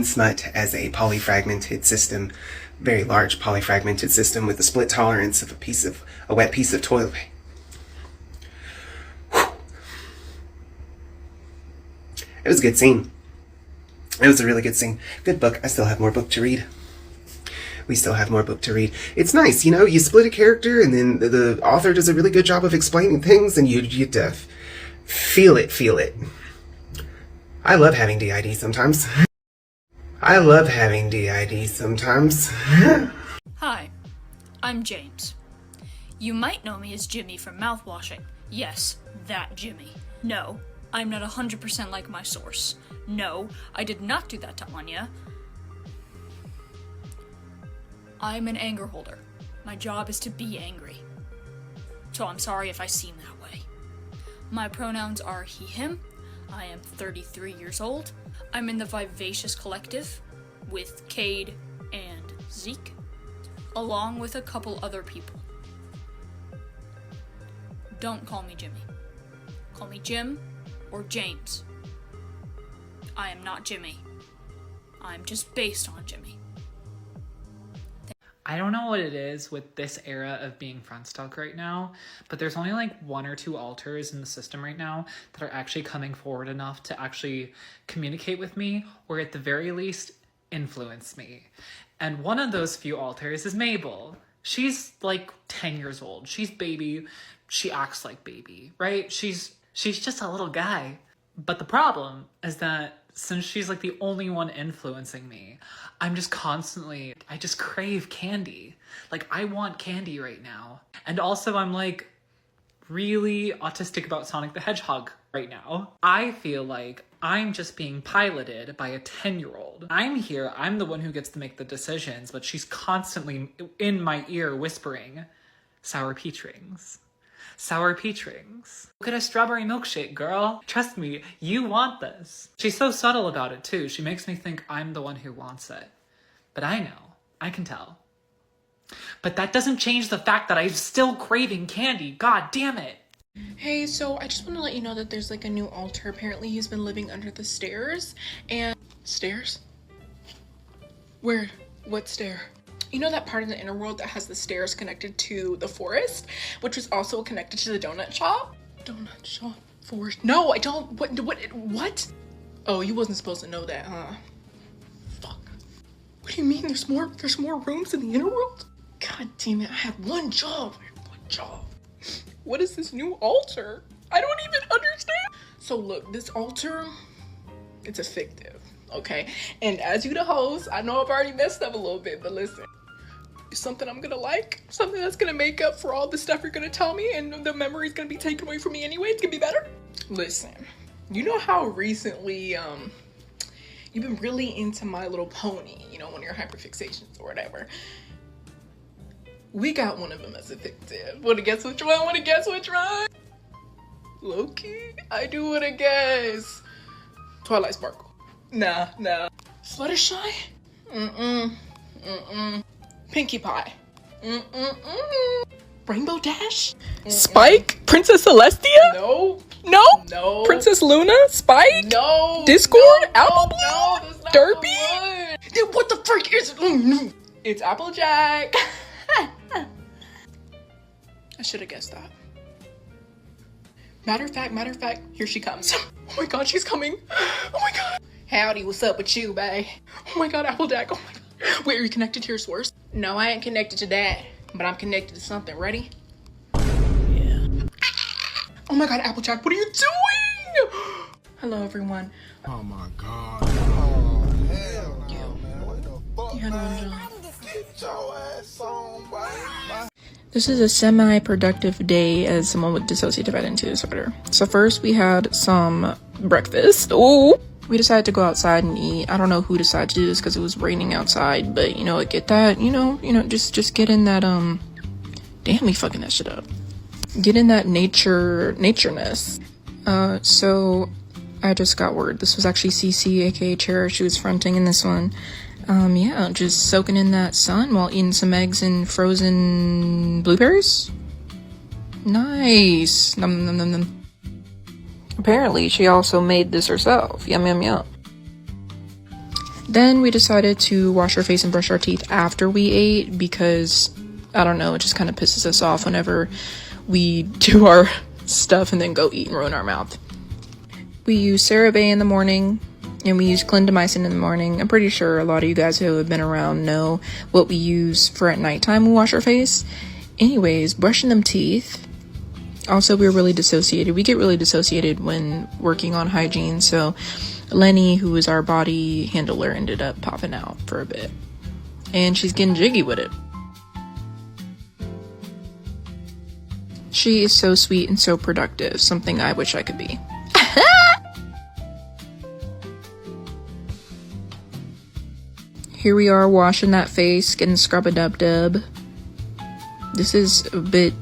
seen smut as a polyfragmented system, very large polyfragmented system with the split tolerance of a wet piece of toilet paper. It was a good scene. It was a really good scene. Good book. I still have more book to read. We still have more book to read. It's nice, you know, you split a character and then the author does a really good job of explaining things and you get to feel it. I love having DID sometimes. I love having DID sometimes. Hi, I'm James. You might know me as Jimmy from mouthwashing. Yes, that Jimmy. No, I'm not 100% like my source. No, I did not do that to Anya. I'm an anger holder. My job is to be angry. So I'm sorry if I seem that way. My pronouns are he, him. I am 33 years old. I'm in the Vivacious Collective with Cade and Zeke, along with a couple other people. Don't call me Jimmy. Call me Jim or James. I am not Jimmy. I'm just based on Jimmy. I don't know what it is with this era of being front stuck right now, but there's only like 1 or 2 alters in the system right now that are actually coming forward enough to actually communicate with me, or at the very least, influence me. And one of those few alters is Mabel. She's like 10 years old. She's baby. She acts like baby, right? She's just a little guy. But the problem is that since she's like the only one influencing me, I just crave candy. Like, I want candy right now. And also I'm like really autistic about Sonic the Hedgehog right now. I feel like I'm just being piloted by a 10-year-old. I'm here, I'm the one who gets to make the decisions, but she's constantly in my ear whispering, sour peach rings. Sour peach rings. Look at a strawberry milkshake, girl. Trust me, you want this. She's so subtle about it too. She makes me think I'm the one who wants it. But I know. I can tell. But that doesn't change the fact that I'm still craving candy. God damn it. Hey, so I just want to let you know that there's like a new altar. Apparently he's been living under the stairs. And stairs? Where? What stair? You know that part of the inner world that has the stairs connected to the forest, which was also connected to the donut shop? Donut shop, forest. No, I don't. What? Oh, you wasn't supposed to know that, huh? Fuck. What do you mean? There's more rooms in the inner world? God damn it! I had one job. What is this new altar? I don't even understand. So look, this altar, it's a fictive, okay? And as you the host, I know I've already messed up a little bit, but listen. Something I'm gonna like, something that's gonna make up for all the stuff you're gonna tell me, and the memory's gonna be taken away from me anyway. It's gonna be better. Listen, you know how recently you've been really into My Little Pony, you know, one of your hyperfixations or whatever. We got one of them as a fictive. Wanna guess which one? Loki? I do wanna guess. Twilight Sparkle. Nah. Fluttershy? Pinkie Pie. Rainbow Dash? Spike? Princess Celestia? No. Princess Luna? Spike? No. Discord? Apple Blue? No, that's not Derpy? Then what the frick is it? It's Applejack. I should have guessed that. Matter of fact, here she comes. Oh my god, she's coming. Oh my god. Howdy, what's up with you, bae? Oh my god, Applejack. Oh my god. Wait, are you connected to your source? No, I ain't connected to that, but I'm connected to something. Ready? Yeah. Oh my god, Applejack, what are you doing? Hello, everyone. Oh my god. Oh, hell no, man. What the fuck, You had one man? job. Get your ass on, boy. This is a semi-productive day as someone with dissociative identity disorder. So first we had some breakfast. Ooh. We decided to go outside and eat. I don't know who decided to do this because it was raining outside, but you know, get that, you know, just get in that, damn, we fucking that shit up. Get in that natureness. So I just got word. This was actually CC, aka Chera. She was fronting in this one. Yeah, just soaking in that sun while eating some eggs and frozen blueberries. Nice. Nom nom nom nom. Apparently, she also made this herself. Yum yum yum. Then we decided to wash our face and brush our teeth after we ate because, I don't know, it just kind of pisses us off whenever we do our stuff and then go eat and ruin our mouth. We use CeraVe in the morning and we use clindamycin in the morning. I'm pretty sure a lot of you guys who have been around know what we use for at nighttime we wash our face. Anyways, brushing them teeth. Also, we're really dissociated. We get really dissociated when working on hygiene, so Lenny, who is our body handler, ended up popping out for a bit. And she's getting jiggy with it. She is so sweet and so productive, something I wish I could be. Here we are washing that face, getting scrub-a-dub-dub. This is a bit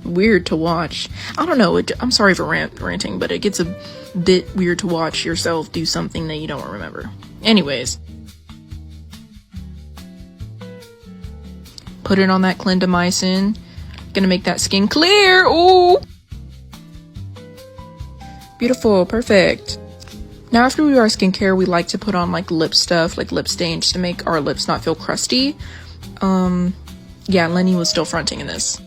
weird to watch. I don't know, I'm sorry for ranting, but it gets a bit weird to watch yourself do something that you don't remember. Anyways. Put it on that clindamycin. Gonna make that skin clear. Ooh! Beautiful, perfect. Now after we do our skincare, we like to put on like lip stuff, like lip stain, just to make our lips not feel crusty. Yeah, Lenny was still fronting in this.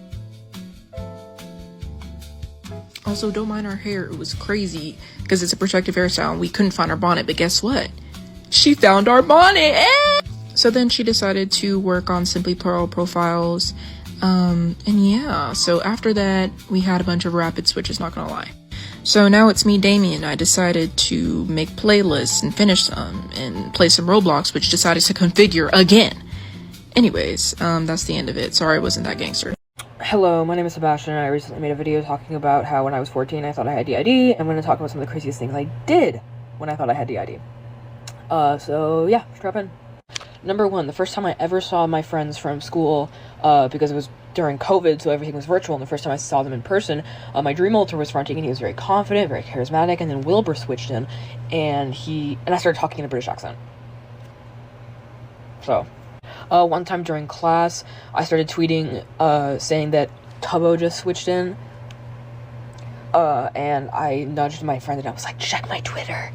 Also, don't mind our hair, it was crazy because it's a protective hairstyle and we couldn't find our bonnet, but guess what? She found our bonnet! So then she decided to work on Simply Pearl profiles. And yeah, so after that, we had a bunch of rapid switches, not gonna lie. So now it's me, Damien. I decided to make playlists and finish some and play some Roblox, which decided to configure again. Anyways, that's the end of it. Sorry I wasn't that gangster. Hello, my name is Sebastian, and I recently made a video talking about how when I was 14 I thought I had DID, and I'm going to talk about some of the craziest things I did when I thought I had DID. So yeah, strap in. Number one, the first time I ever saw my friends from school, because it was during COVID, so everything was virtual, and the first time I saw them in person, my dream alter was fronting, and he was very confident, very charismatic, and then Wilbur switched in, and I started talking in a British accent. So, one time during class, I started tweeting, saying that Tubbo just switched in, and I nudged my friend, and I was like, check my Twitter.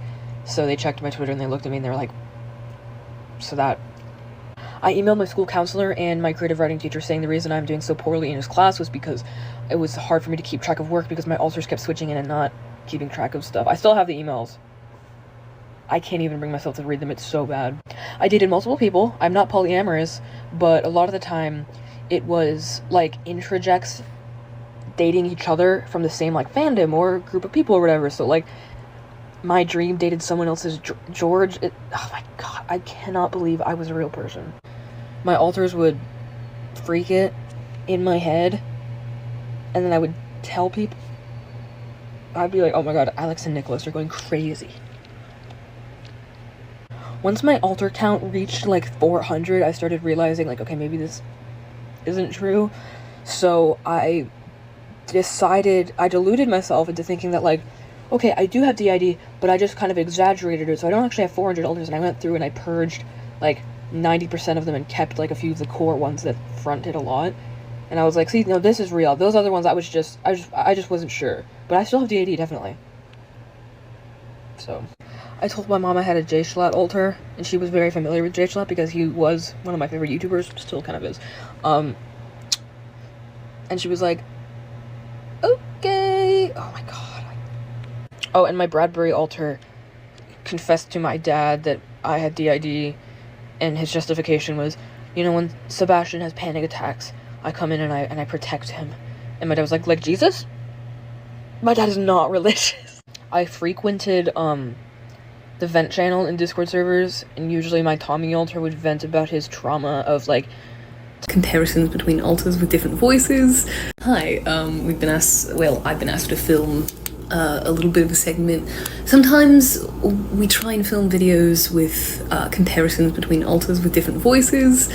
So they checked my Twitter, and they looked at me, and they were like, so that... I emailed my school counselor and my creative writing teacher saying the reason I'm doing so poorly in his class was because it was hard for me to keep track of work because my alters kept switching in and not keeping track of stuff. I still have the emails. I can't even bring myself to read them, it's so bad. I dated multiple people. I'm not polyamorous, but a lot of the time it was like intrajects dating each other from the same like fandom or group of people or whatever. So like my dream dated someone else's George. Oh my god, I cannot believe I was a real person. My alters would freak it in my head, and then I would tell people. I'd be like, oh my god, Alex and Nicholas are going crazy. Once my alter count reached like 400, I started realizing like, okay, maybe this isn't true. So I deluded myself into thinking that like, okay, I do have DID, but I just kind of exaggerated it, so I don't actually have 400 alters, and I went through and I purged like 90% of them and kept like a few of the core ones that fronted a lot. And I was like, see, no, this is real. Those other ones I just wasn't sure. But I still have DID, definitely. So I told my mom I had a J Schlatt alter, and she was very familiar with J Schlatt because he was one of my favorite YouTubers, still kind of is. And she was like, okay. Oh my god. Oh, and my Bradbury alter confessed to my dad that I had DID, and his justification was, you know, when Sebastian has panic attacks, I come in and I protect him. And my dad was like Jesus? My dad is not religious. I frequented the vent channel in Discord servers, and usually my Tommy alter would vent about his trauma of like comparisons between alters with different voices. Hi, I've been asked to film a little bit of a segment. Sometimes we try and film videos with comparisons between alters with different voices,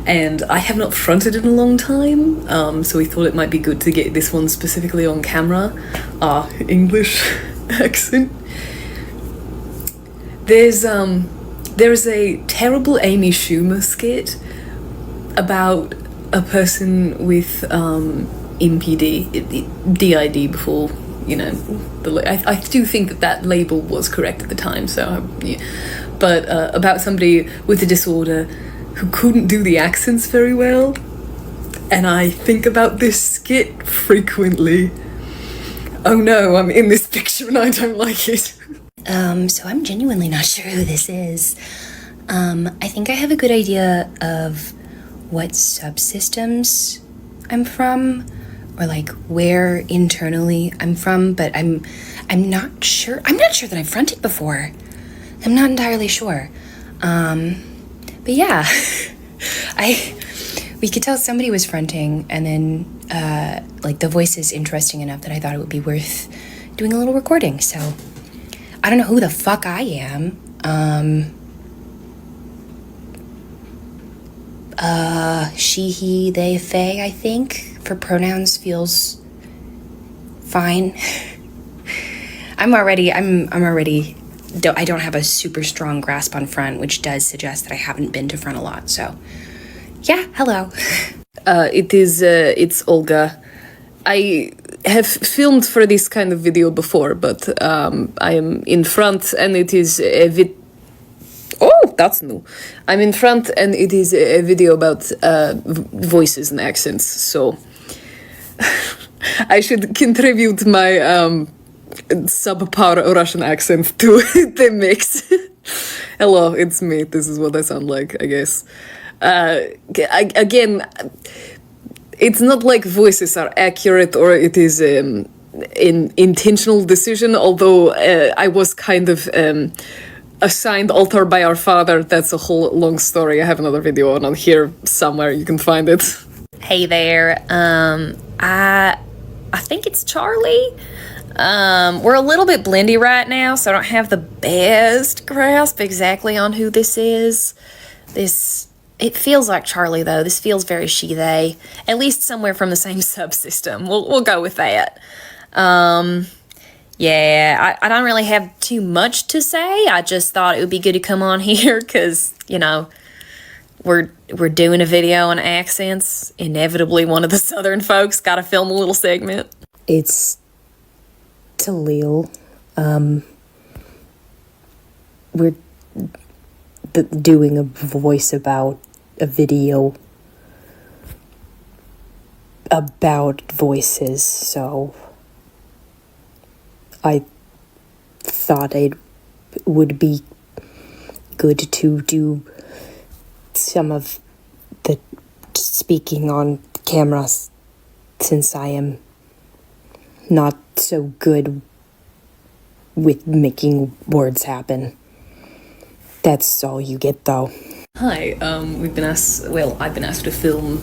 and I have not fronted in a long time, so we thought it might be good to get this one specifically on camera. English accent. There is a terrible Amy Schumer skit about a person with MPD, DID before, you know, I do think that label was correct at the time, so yeah. but about somebody with a disorder who couldn't do the accents very well. And I think about this skit frequently. Oh no, I'm in this picture and I don't like it. So I'm genuinely not sure who this is. I think I have a good idea of what subsystems I'm from, or like where internally I'm from, but I'm not sure. I'm not sure that I've fronted before. I'm not entirely sure. But yeah, we could tell somebody was fronting, and then like the voice is interesting enough that I thought it would be worth doing a little recording. So I don't know who the fuck I am. She, he, they, they, I think, for pronouns feels fine. I don't have a super strong grasp on front, which does suggest that I haven't been to front a lot, so yeah, hello. It's Olga. I have filmed for this kind of video before, but I am in front and it is a Oh, that's new. I'm in front and it is a video about voices and accents, so I should contribute my subpar Russian accent to the mix. Hello, it's me. This is what I sound like, I guess. Again, it's not like voices are accurate or it is an intentional decision, although I was kind of assigned alter by our father. That's a whole long story. I have another video on here somewhere. You can find it. Hey there. I think it's Charlie. We're a little bit blendy right now, so I don't have the best grasp exactly on who this is. It feels like Charlie, though. This feels very she, they. At least somewhere from the same subsystem. We'll go with that. Yeah, I don't really have too much to say. I just thought it would be good to come on here because, you know, we're doing a video on accents. Inevitably, one of the southern folks got to film a little segment. It's Talil. We're doing a voice about a video about voices, so I thought it would be good to do some of the speaking on cameras since I am not so good with making words happen. That's all you get, though. Hi, I've been asked to film